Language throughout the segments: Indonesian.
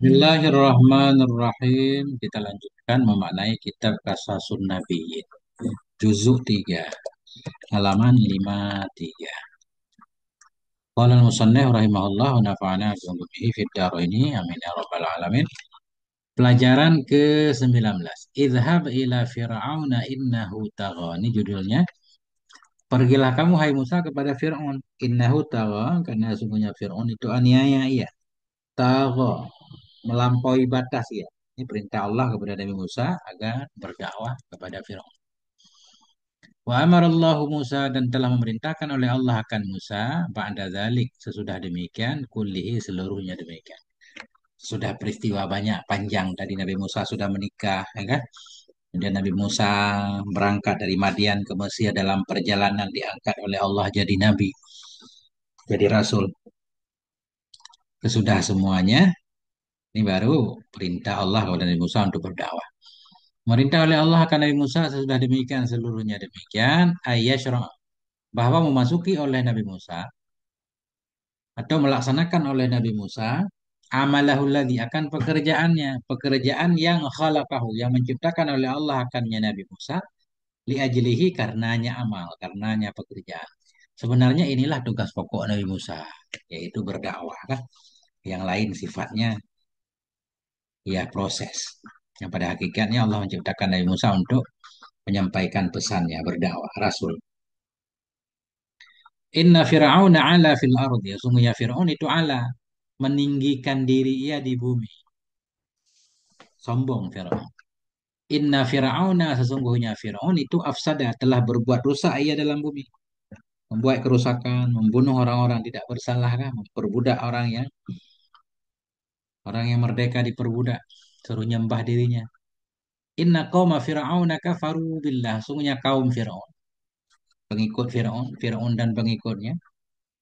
Bismillahirrahmanirrahim. Kita lanjutkan memaknai kitab Qasasun Nabiyyin. Juzuk 3, halaman 53. Qala al-musannif rahimahullah wa nafa'ana bihi fid dharaini amin ya rabbal alamin. Pelajaran ke-19. Idhab ila fir'auna innahu tagha. Ini judulnya. Pergilah kamu hai Musa kepada Fir'aun. Innahu tagha, karena sungguhnya Fir'aun itu aniaya ia. Tagha, melampaui batas ya. Ini perintah Allah kepada Nabi Musa agar berdakwah kepada Firaun. Wa amarallahu Musa, dan telah memerintahkan oleh Allah akan Musa ba'da dzalik, sesudah demikian, kullihi, seluruhnya demikian. Sudah peristiwa banyak panjang tadi, Nabi Musa sudah menikah, ya kan? Kemudian Nabi Musa berangkat dari Madian ke Mesir, dalam perjalanan diangkat oleh Allah jadi nabi, jadi rasul. Sesudah semuanya, ini baru perintah Allah kepada Nabi Musa untuk berdakwah. Merintah oleh Allah akan Nabi Musa sesudah demikian, seluruhnya demikian, ayyasyra, bahwa memasuki oleh Nabi Musa atau melaksanakan oleh Nabi Musa amalahul ladzi, akan pekerjaannya, pekerjaan yang khalaqahu, yang menciptakan oleh Allah akannya Nabi Musa, li ajlihi, karenanya amal, karenanya pekerjaan. Sebenarnya inilah tugas pokok Nabi Musa, yaitu berdakwah kan. Yang lain sifatnya ya proses. Yang pada hakikatnya Allah menciptakan Nabi Musa untuk menyampaikan pesannya, berdakwah, rasul. Inna Fir'auna ala fil ardi. Sungguhnya Fir'aun itu ala, meninggikan diri ia di bumi. Sombong Fir'aun. Inna Fir'auna, sesungguhnya Fir'aun itu afsada, telah berbuat rusak ia dalam bumi. Membuat kerusakan, membunuh orang-orang tidak bersalah kan, memperbudak orang yang merdeka diperbudak, suruh nyembah dirinya. Inna qauma Fir'auna kafaru billah. Sungguhnya kaum Fir'aun, pengikut Fir'aun, Fir'aun dan pengikutnya.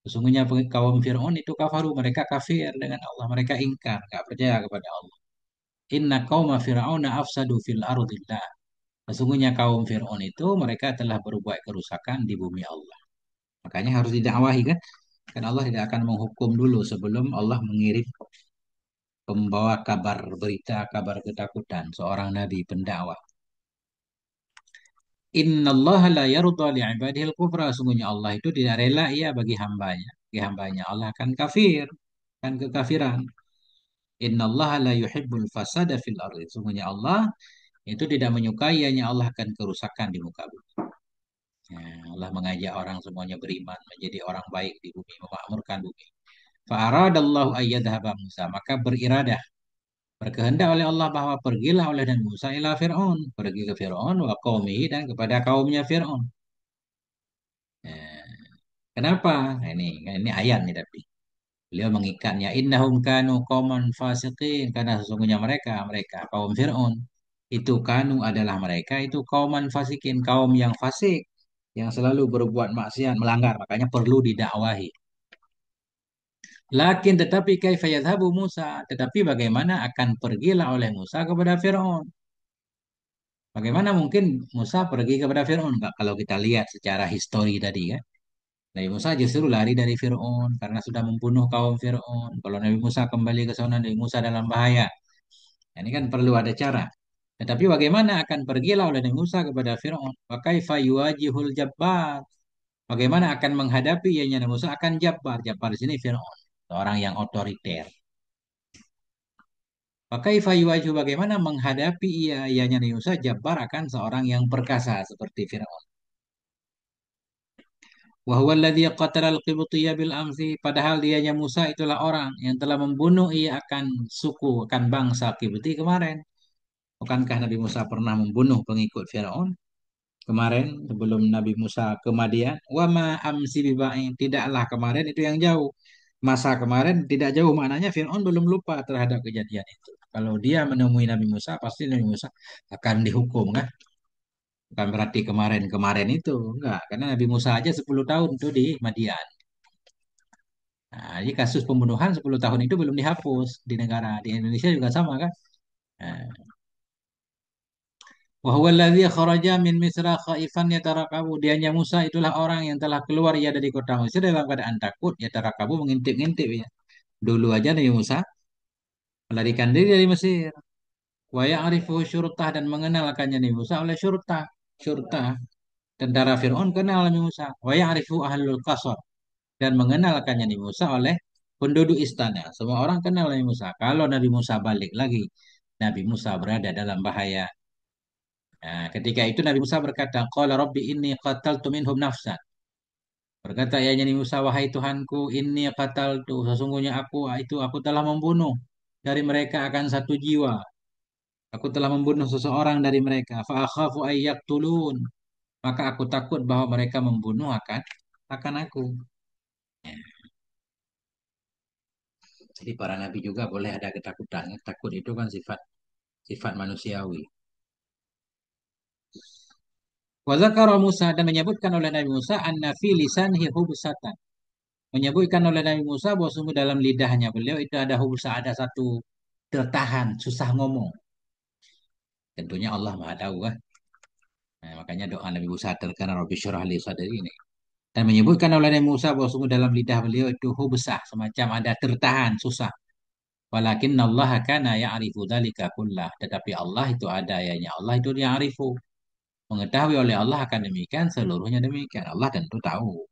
Sesungguhnya kaum Fir'aun itu kafaru, mereka kafir dengan Allah, mereka ingkar, nggak percaya kepada Allah. Inna qauma Fir'auna afsadu fil ardillah. Sesungguhnya kaum Fir'aun itu mereka telah berbuat kerusakan di bumi Allah. Makanya harus didakwahi kan? Kan Allah tidak akan menghukum dulu sebelum Allah mengirim pembawa kabar berita, kabar ketakutan, seorang nabi pendakwah. Innallaha la yarda li'ibadihil kufra. Sungguhnya Allah itu tidak rela ia bagi hambanya. Bagi hambanya Allah akan kafir, akan kekafiran. Innallaha la yuhibbul fasada fil ardi. Sungguhnya Allah itu tidak menyukai, hanya Allah akan kerusakan di muka bumi. Ya, Allah mengajak orang semuanya beriman, menjadi orang baik di bumi, memakmurkan bumi. Fa'aradallahu ayyadhaba Musa. Maka beriradah, berkehendak oleh Allah bahwa pergilah oleh dan Musa ila Fir'aun. Pergi ke Fir'aun wa qaumihi, dan kepada kaumnya Fir'aun. Ya, kenapa? Nah, ini ayat nih tapi. Beliau mengikatnya, innahum kanu qauman fasiqin, karena sesungguhnya mereka kaum Firaun itu, kanu adalah mereka itu kauman fasikin, kaum yang fasik, yang selalu berbuat maksiat, melanggar, makanya perlu didakwahi. Lakin tetapi kaifa yadhhabu Musa, tetapi bagaimana akan pergilah oleh Musa kepada Firaun? Bagaimana mungkin Musa pergi kepada Firaun? Enggak, kalau kita lihat secara histori tadi kan. Nabi Musa justru lari dari Firaun karena sudah membunuh kaum Firaun. Kalau Nabi Musa kembali ke sana, Nabi Musa dalam bahaya. Ini kan perlu ada cara. Tetapi bagaimana akan pergilah oleh Nabi Musa kepada Firaun? Wa kaifa yuwajihul jabbar? Bagaimana akan menghadapi ianya Nabi Musa akan Jabbar? Jabbar di sini Firaun, seorang yang otoriter. Wa kaifa yuwajihu, bagaimana menghadapi ianya Nabi Musa Jabbar akan seorang yang perkasa seperti Firaun. Wa huwa alladhi qatala al-Qibtiyya bil amsi, padahal dianya Musa itulah orang yang telah membunuh ia akan suku, akan bangsa Qibti kemarin. Bukankah Nabi Musa pernah membunuh pengikut Firaun kemarin sebelum Nabi Musa ke Madian? Wa ma amsi bibain, tidaklah kemarin itu yang jauh. Masa kemarin tidak jauh, maknanya Firaun belum lupa terhadap kejadian itu. Kalau dia menemui Nabi Musa, pasti Nabi Musa akan dihukum kan? Bukan berarti kemarin-kemarin itu, enggak. Karena Nabi Musa aja 10 tahun tuh di Madian. Nah, jadi kasus pembunuhan 10 tahun itu belum dihapus di negara. Di Indonesia juga sama kan? Nah, wa huwa alladzi kharaja min Misra khaifan yataraqabu. Dianya Musa itulah orang yang telah keluar ia dari kota Mesir dalam keadaan takut, yataraqabu, mengintip-ngintip ya. Dulu aja Nabi Musa melarikan diri dari Mesir. Wa ya'rifu syurtah dan mengenalkannya Nabi Musa oleh syurtah. Syurtah. Tentara Fir'aun kenal Nabi Musa. Wa ya'rifu ahlul qasar dan mengenalkannya Nabi Musa oleh penduduk istana. Semua orang kenal Nabi Musa. Kalau Nabi Musa balik lagi, Nabi Musa berada dalam bahaya. Nah, ketika itu Nabi Musa berkata, Qala Rabbi inni qataltu minhum nafsan. Berkata ya Nabi Musa, wahai Tuhanku, inni qataltu. Sesungguhnya aku telah membunuh dari mereka akan satu jiwa. Aku telah membunuh seseorang dari mereka. Fa'akhafu ayyaqtulun. Maka aku takut bahwa mereka membunuh akan aku. Ya, jadi para nabi juga boleh ada ketakutan. Takut itu kan sifat sifat manusiawi. Wa dzakara Musa dan menyebutkan oleh Nabi Musa anna fi lisanihi hubsatan. Menyebutkan oleh Nabi Musa bahwa sungguh dalam lidahnya beliau itu ada hubsa, ada satu tertahan, susah ngomong. Tentunya Allah Maha tahu kan. Nah, makanya doa Nabi Musa terkena Rabbi syrah li sadri ini. Dan menyebutkan oleh Nabi Musa bahwa sungguh dalam lidah beliau itu hubsah, semacam ada tertahan, susah. Walakin Allah kana ya'rifu dzalika kullah. Tetapi Allah itu ada ya, Allah itu ya'rifu. Mengetahui oleh Allah akan demikian, seluruhnya demikian. Allah tentu tahu.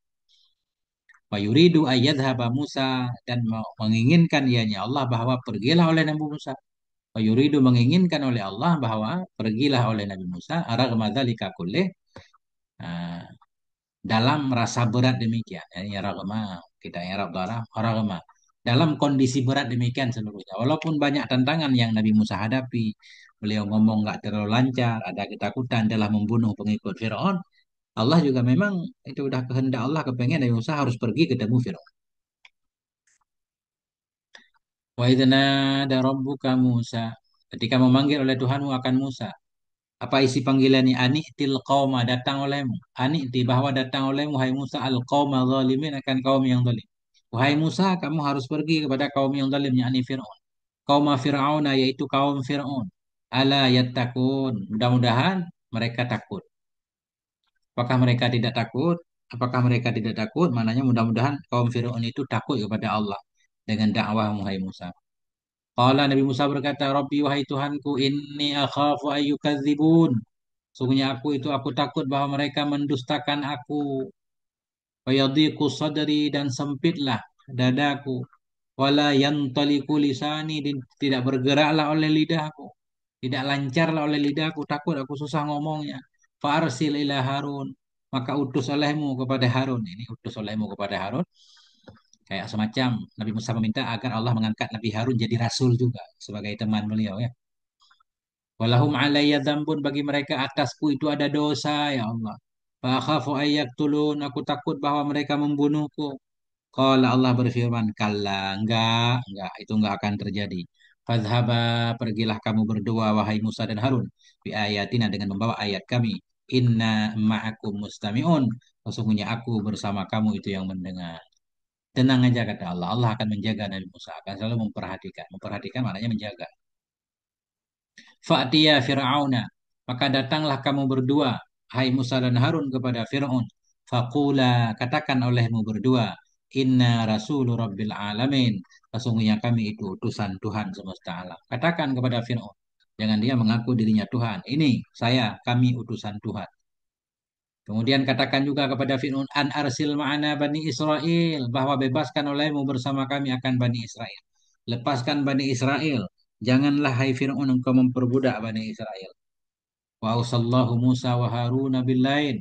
Wa yuridu ayyadhaba Musa dan menginginkan ianya Allah bahwa pergilah oleh Nabi Musa. Wa yuridu menginginkan oleh Allah bahwa pergilah oleh Nabi Musa aragma dzalika kullih, ah, dalam rasa berat demikian. Yani ragma kita i'rab darah ragma. Dalam kondisi berat demikian seluruhnya. Walaupun banyak tantangan yang Nabi Musa hadapi, beliau ngomong nggak terlalu lancar, ada ketakutan dalam membunuh pengikut Firaun. Allah juga memang itu udah kehendak Allah kepengen Nabi Musa harus pergi ketemu Firaun. Wa idzna ada rabbuka Musa. Ketika memanggil oleh Tuhanmu akan Musa. Apa isi panggilannya? Ani'til qauma datang olehmu. Ani'ti bahwa datang olehmu hai Musa al qauma zalimin akan kaum yang zalim. Wahai Musa, kamu harus pergi kepada kaum yang zalim yakni Firaun. Kaum Fir'aun yaitu kaum Firaun. Ala yattaqun. Mudah-mudahan mereka takut. Apakah mereka tidak takut? Apakah mereka tidak takut? Maknanya mudah-mudahan kaum Firaun itu takut kepada Allah dengan dakwah Muhammad Musa. Qala Nabi Musa berkata, Rabbi wahai Tuhanku, inni akhafu ayyukadzibun. Sungguhnya aku takut bahwa mereka mendustakan aku. Wayadhiqu sadri dan sempitlah dadaku. Wala yantaliqu lisani dan tidak bergeraklah oleh lidahku. Tidak lancarlah oleh lidahku, takut aku susah ngomongnya. Farsil ila Harun. Maka utus olehmu kepada Harun. Ini utus olehmu kepada Harun. Kayak semacam Nabi Musa meminta agar Allah mengangkat Nabi Harun jadi rasul juga sebagai teman beliau ya. Walahum alayya dzambun bagi mereka atasku itu ada dosa ya Allah. Fa akhafu ayyaqtulun aku takut bahwa mereka membunuhku. Qala Allah berfirman, "Kalla, enggak, itu enggak akan terjadi. Fadhhaba, pergilah kamu berdua wahai Musa dan Harun bi ayatina dengan membawa ayat kami. Inna ma'akum mustami'un. Sesungguhnya aku bersama kamu itu yang mendengar." Tenang aja kata Allah. Allah akan menjaga Nabi Musa, akan selalu memperhatikan. Memperhatikan maknanya menjaga. Fa'tiya Fir'auna. Maka datanglah kamu berdua, hai Musa dan Harun kepada Fir'aun. Faqula, katakan olehmu berdua, Inna Rasulu Rabbil Alamin. Sesungguhnya kami itu utusan Tuhan semesta alam. Katakan kepada Fir'aun. Jangan dia mengaku dirinya Tuhan. Ini saya, kami utusan Tuhan. Kemudian katakan juga kepada Fir'aun, An arsil ma'ana Bani Israel. Bahwa bebaskan olehmu bersama kami akan Bani Israel. Lepaskan Bani Israel. Janganlah hai Fir'aun engkau memperbudak Bani Israel. Wa ausallahu Musa wa Harun billain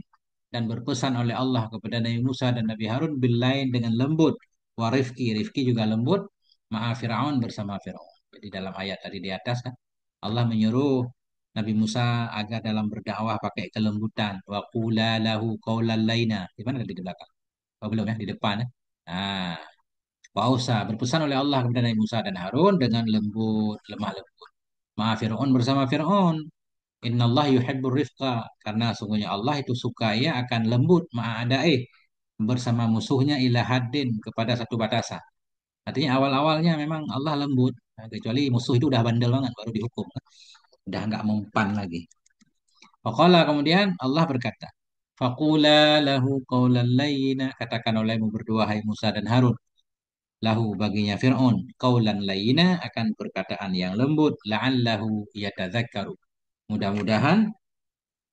dan berpesan oleh Allah kepada Nabi Musa dan Nabi Harun billain dengan lembut. Wa Rifki juga lembut. Ma'a Fir'aun bersama Fir'aun. Jadi dalam ayat tadi di atas kan Allah menyuruh Nabi Musa agar dalam berdakwah pakai kelembutan. Wa qula lahu qawlan laina. Di mana tadi di belakang? Oh, belum ya, di depan ya. Nah, wa ausa berpesan oleh Allah kepada Nabi Musa dan Harun dengan lembut, lemah lembut. Ma'a Fir'aun bersama Fir'aun. Innallah yuhibbur rifqa karena sungguhnya Allah itu suka ya akan lembut ma'adai bersama musuhnya ila haddin kepada satu batasan. Artinya awal-awalnya memang Allah lembut, nah, kecuali musuh itu udah bandel banget baru dihukum. Udah nggak mempan lagi. Faqala kemudian Allah berkata, Faqula lahu qawlan layyina katakan olehmu berdua hai Musa dan Harun. lahu baginya Fir'aun qaulan layyina akan perkataan yang lembut la'allahu yatadzakkaru. Mudah-mudahan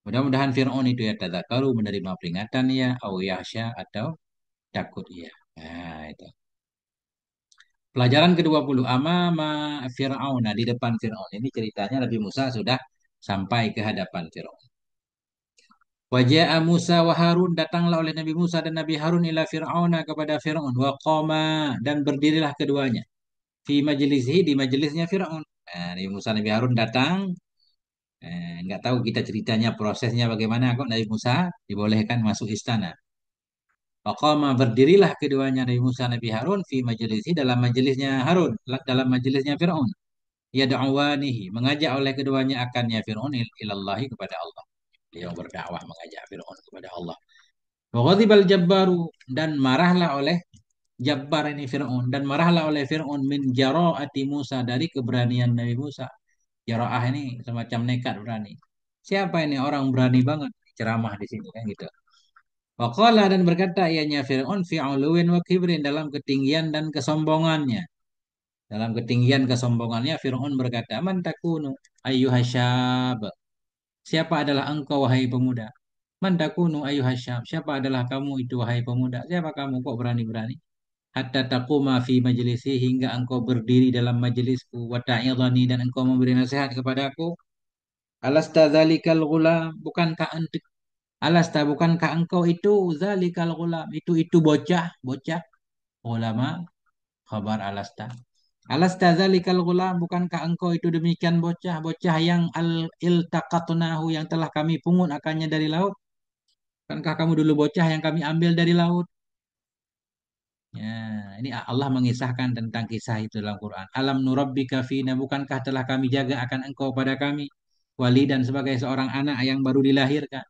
mudah-mudahan Fir'aun itu yatadzakkaru menerima peringatan ya au yahsya atau takut ya. Nah, itu. Pelajaran ke-20 amama Fir'aun. Nah, di depan Fir'aun ini ceritanya Nabi Musa sudah sampai ke hadapan Fir'aun. Wajah Musa wa Harun datanglah oleh Nabi Musa dan Nabi Harun ila Fir'aun kepada Fir'aun wa qama dan berdirilah keduanya fi majlisihi di majelisnya Fir'aun. Nah, Nabi Musa Nabi Harun datang. Nggak tahu kita ceritanya prosesnya bagaimana kok Nabi Musa dibolehkan masuk istana. Waqama berdirilah keduanya Nabi Musa Nabi Harun fi majlisi dalam majelisnya Harun dalam majelisnya Fir'aun. Ya da'wanihi mengajak oleh keduanya akannya Fir'aun ilallahi kepada Allah. Beliau berdakwah mengajak Fir'aun kepada Allah. Wa ghadibal jabbaru dan marahlah oleh Jabbar ini Fir'aun dan marahlah oleh Fir'aun min jara'ati Musa dari keberanian Nabi Musa. Jara'ah ini semacam nekat berani. Siapa ini orang berani banget ceramah di sini kan gitu. Waqala dan berkata ianya Fir'aun fi uluwin wa kibrin dalam ketinggian dan kesombongannya. Dalam ketinggian kesombongannya Fir'aun berkata, "Man takunu ayyuhasyab?" Siapa adalah engkau wahai pemuda? Man takunu ayyuhasyab? Siapa adalah kamu itu wahai pemuda? Siapa kamu kok berani-berani? Hatta taquma fi majlisi hingga engkau berdiri dalam majelisku wa ta'idhani dan engkau memberi nasihat kepadaku. Alasta zalikal ghulam? Bukankah ente Alasta bukankah engkau itu zalikal ghulam? Itu bocah, bocah ulama khabar alasta. Alasta zalikal ghulam, bukankah engkau itu demikian bocah, bocah yang al iltaqatnahu yang telah kami pungut akannya dari laut? Bukankah kamu dulu bocah yang kami ambil dari laut? Ya, ini Allah mengisahkan tentang kisah itu dalam Quran. Alam nurabbika fina, bukankah telah kami jaga akan engkau pada kami? Wali dan sebagai seorang anak yang baru dilahirkan.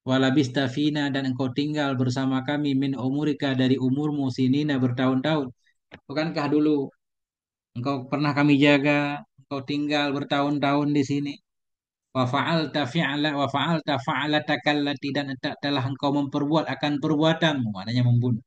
Walabista fina dan engkau tinggal bersama kami min umurika dari umurmu sinina bertahun-tahun. Bukankah dulu engkau pernah kami jaga, engkau tinggal bertahun-tahun di sini. Wa fa'alta fa'alataka allati dan telah engkau memperbuat akan perbuatanmu, maknanya membunuh.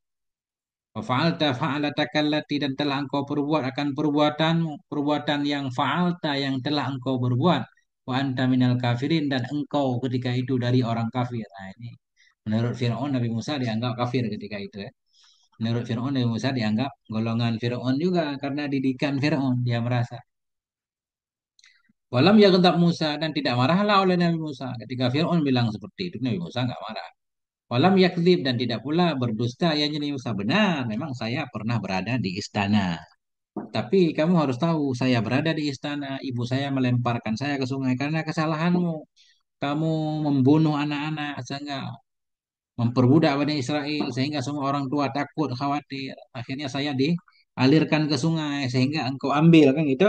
Wa fa'alta fa'alataka allati dan telah engkau perbuat akan perbuatanmu, perbuatan yang fa'alta yang telah engkau berbuat. Wa anta minal kafirin dan engkau ketika itu dari orang kafir. Nah, ini menurut Fir'aun Nabi Musa dianggap kafir ketika itu ya. Menurut Fir'aun Nabi Musa dianggap golongan Fir'aun juga karena didikan Fir'aun dia merasa. Walam yaghdab Musa dan tidak marahlah oleh Nabi Musa. Ketika Fir'aun bilang seperti itu, Nabi Musa nggak marah. Walam yakdzib dan tidak pula berdusta ya Nabi Musa. Benar, memang saya pernah berada di istana. Tapi kamu harus tahu, saya berada di istana. Ibu saya melemparkan saya ke sungai karena kesalahanmu. Kamu membunuh anak-anak sehingga memperbudak Bani Israel sehingga semua orang tua takut, khawatir. Akhirnya saya dialirkan ke sungai sehingga engkau ambil kan gitu.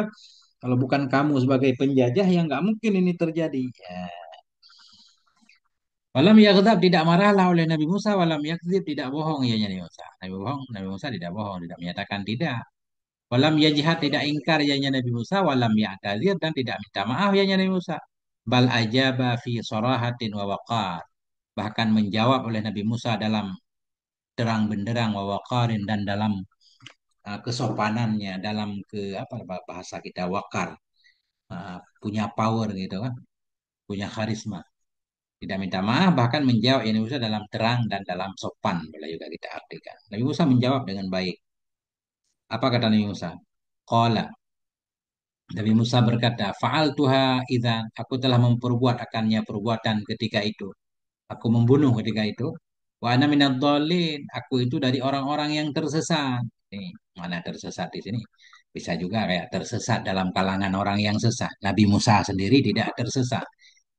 Kalau bukan kamu sebagai penjajah yang nggak mungkin ini terjadi. Ya. Walam yaghdab tidak marahlah oleh Nabi Musa, walam yakdzib tidak bohong ya Nabi Musa. Nabi Musa tidak bohong, tidak menyatakan tidak. Walam yajhad tidak ingkar ya Nabi Musa, walam ya'tazir dan tidak minta maaf ya Nabi Musa. Bal ajaba fi sarahatin wa waqar. Bahkan menjawab oleh Nabi Musa dalam terang benderang wa waqarin dan dalam kesopanannya, dalam ke apa bahasa kita wakar, punya power gitu kan, punya karisma. Tidak minta maaf, bahkan menjawab Nabi Musa dalam terang dan dalam sopan. Boleh juga kita artikan. Nabi Musa menjawab dengan baik. Apa kata Nabi Musa? Qala. Nabi Musa berkata, Fa'al tuha idzan. Aku telah memperbuat akannya perbuatan ketika itu. Aku membunuh ketika itu. Wa ana minadh dhalin. Aku itu dari orang-orang yang tersesat. Ini mana tersesat di sini? Bisa juga kayak tersesat dalam kalangan orang yang sesat. Nabi Musa sendiri tidak tersesat.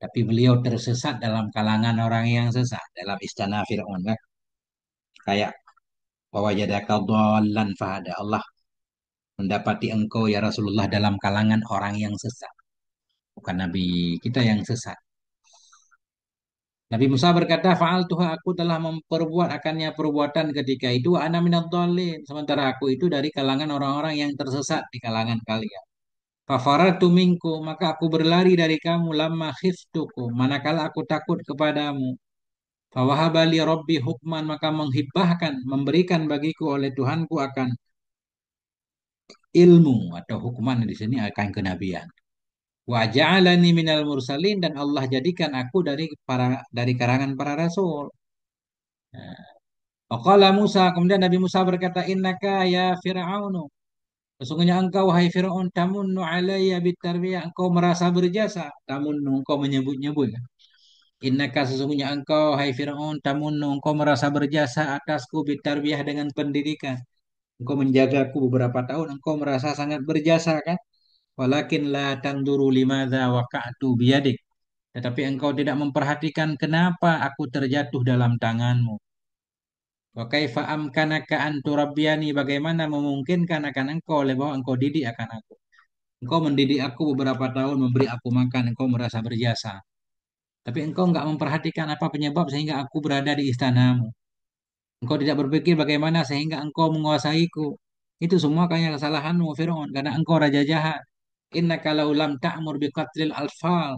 Tapi beliau tersesat dalam kalangan orang yang sesat. Dalam istana Fir'aun. Kan? Kayak wawajadaka dhallan fahada. Allah mendapati engkau ya Rasulullah dalam kalangan orang yang sesat. Bukan Nabi kita yang sesat. Nabi Musa berkata, Fa'al tuha aku telah memperbuat akannya perbuatan ketika itu, ana minadh dhalin. Sementara aku itu dari kalangan orang-orang yang tersesat di kalangan kalian. Fafaratu minku, maka aku berlari dari kamu, lama khiftuku, manakala aku takut kepadamu. Fawahabali Rabbi hukman, maka menghibahkan, memberikan bagiku oleh Tuhanku akan ilmu atau hukuman di sini akan kenabian. Wa ja'alani minal mursalin dan Allah jadikan aku dari karangan para rasul. Nah, Waqala Musa, kemudian Nabi Musa berkata, Innaka ya Fir'aunu, sesungguhnya engkau, wahai Fir'aun, tamunnu alayya bitarbiyah, engkau merasa berjasa. Tamunnu, engkau menyebut-nyebut. Innaka, sesungguhnya engkau, hai Fir'aun, tamunnu, engkau merasa berjasa atasku bitarbiyah dengan pendidikan. Engkau menjagaku beberapa tahun, engkau merasa sangat berjasa kan? Walakin la tanduru limadza waqa'tu biyadik. Tetapi engkau tidak memperhatikan kenapa aku terjatuh dalam tanganmu. Wa kaifa amkanaka an turabbiyani, bagaimana memungkinkan akan engkau oleh bahwa engkau didik akan aku. Engkau mendidik aku beberapa tahun, memberi aku makan, engkau merasa berjasa. Tapi engkau enggak memperhatikan apa penyebab sehingga aku berada di istanamu. Engkau tidak berpikir bagaimana sehingga engkau menguasaiku. Itu semua kayaknya kesalahanmu, Fir'aun, karena engkau raja jahat. Innaka laulam ta'mur biqatlil alfal.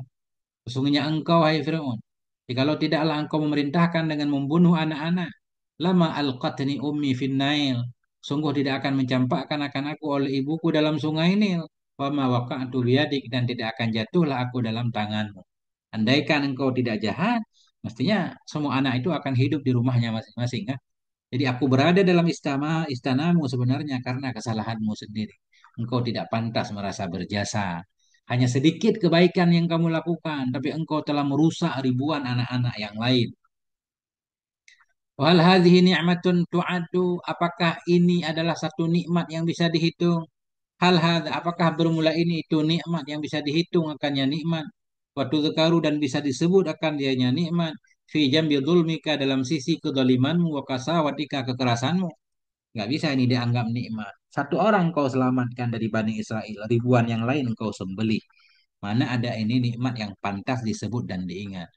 Sesungguhnya engkau, hai Fir'aun, jikalau tidaklah engkau memerintahkan dengan membunuh anak-anak, lama alqatni ummi fin Nail. Sungguh tidak akan mencampakkan akan aku oleh ibuku dalam sungai Nil. Wama waqa'tu biyadik, dan tidak akan jatuhlah aku dalam tanganmu. Andaikan engkau tidak jahat, mestinya semua anak itu akan hidup di rumahnya masing-masing kan? Jadi aku berada dalam istanamu sebenarnya karena kesalahanmu sendiri. Engkau tidak pantas merasa berjasa. Hanya sedikit kebaikan yang kamu lakukan, tapi engkau telah merusak ribuan anak-anak yang lain. Wahal hadhihi ni'matun tu'adu, apakah ini adalah satu nikmat yang bisa dihitung? Hal hadza, apakah bermula ini itu nikmat yang bisa dihitung akannya nikmat? Waktu zakaru, dan bisa disebut akan dianya nikmat. Fi jambi dzulmika, dalam sisi kezalimanmu, wa kasawatika, kekerasanmu. Nggak bisa ini dianggap nikmat. Satu orang kau selamatkan dari Bani Israel, ribuan yang lain kau sembelih. Mana ada ini nikmat yang pantas disebut dan diingat.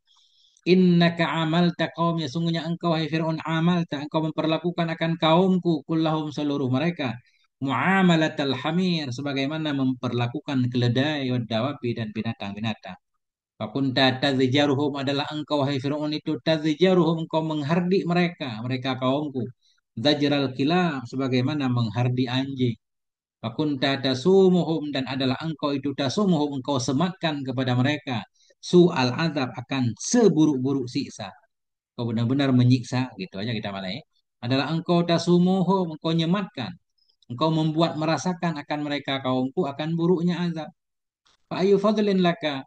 Innaka amalta qaum, ya sungguhnya engkau, hai Fir'aun, amalta, engkau memperlakukan akan kaumku, kullahum, seluruh mereka, muamalatal hamir, sebagaimana memperlakukan keledai, wadawabi, dan binatang-binatang. Fakunta tazjaruhum, adalah engkau, hai Fir'aun, itu tazjaruhum, engkau menghardik mereka kaumku. Zajral kilab, sebagaimana menghardik anjing. Fakunta tasumuhum, dan adalah engkau itu tasumuhum, engkau sematkan kepada mereka su'al azab, akan seburuk-buruk siksa. Kau benar-benar menyiksa, gitu aja kita malai. Adalah engkau tasumuhum, engkau nyematkan, engkau membuat merasakan akan mereka kaumku akan buruknya azab. Fa ayu fadlin laka,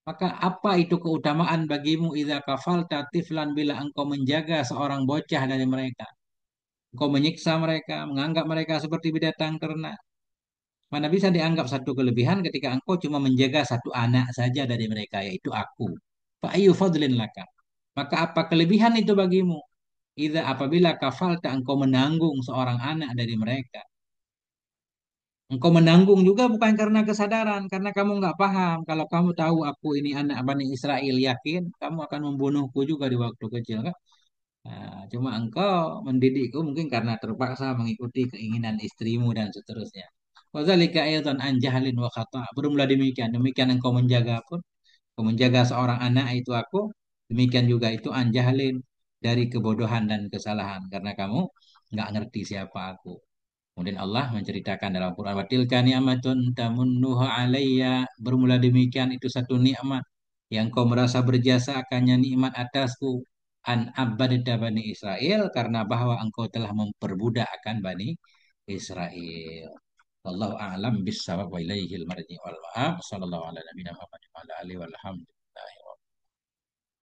maka apa itu keutamaan bagimu idza kafalta tiflan, bila engkau menjaga seorang bocah dari mereka. Engkau menyiksa mereka, menganggap mereka seperti binatang ternak. Mana bisa dianggap satu kelebihan ketika engkau cuma menjaga satu anak saja dari mereka, yaitu aku. Fa ayu fadlin laka. Maka apa kelebihan itu bagimu? Idza, apabila kafalta, engkau menanggung seorang anak dari mereka. Engkau menanggung juga bukan karena kesadaran, karena kamu nggak paham. Kalau kamu tahu aku ini anak Bani Israel, yakin kamu akan membunuhku juga di waktu kecil kan? Nah, cuma engkau mendidikku mungkin karena terpaksa mengikuti keinginan istrimu dan seterusnya. Wadzalika aidan an jahlin wa khata. Bermula demikian, demikian engkau menjaga pun, engkau menjaga seorang anak itu aku, demikian juga itu an jahlin, dari kebodohan dan kesalahan karena kamu nggak ngerti siapa aku. Kemudian Allah menceritakan dalam Quran, wa tilka ni'matun tamunnuha alayya, bermula demikian itu satu nikmat yang kau merasa berjasa akannya, nikmat atasku, an abadta Bani Israel, karena bahwa engkau telah memperbudak akan Bani Israel. Wallahu a'lam bissawab wa ilaihil marji wal ma'ab. Sallallahu ala nabiyina Muhammad wa ala alihi wal hamd.